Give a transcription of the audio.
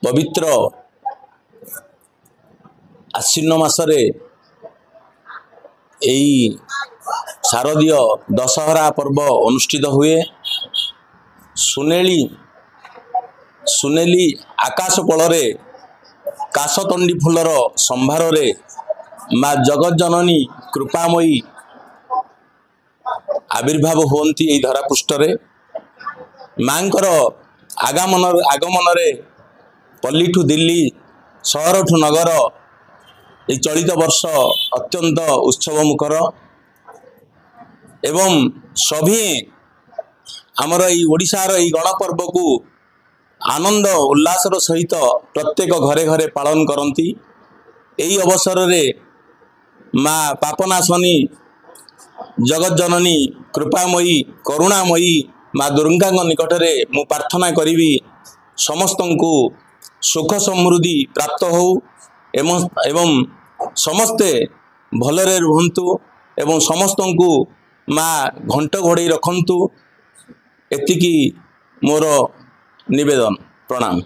पवित्र आश्विन मासरे यही शारदीय दशहरा पर्व अनुष्ठित हुए। सुनेली सुनेली आकाश कोଳରେ काशतंडी फुलर संभार माँ जगत जननी कृपामयी आविर्भाव होती यही धरापृष्ठ माँकर आगमन पल्लीठू दिल्ली सहरठू नगर ये चलित वर्ष अत्यंत उत्सव मुखर एवं सभी आमर ये ओडिशार ये गणपर्व को आनंद उल्लासर सहित प्रत्येक घरे घरे पालन करती। यही अवसर रे माँ पापनाशनी जगत जननी कृपामयी करुणामयी माँ दुर्गा निकट में मु प्रार्थना करी समस्त को सुख समृद्धि प्राप्त हो एवं समस्ते भलरे रुहंतु एवं समस्त को माँ घंट घोड़े रखंतु। एतिकी मोर निवेदन। प्रणाम।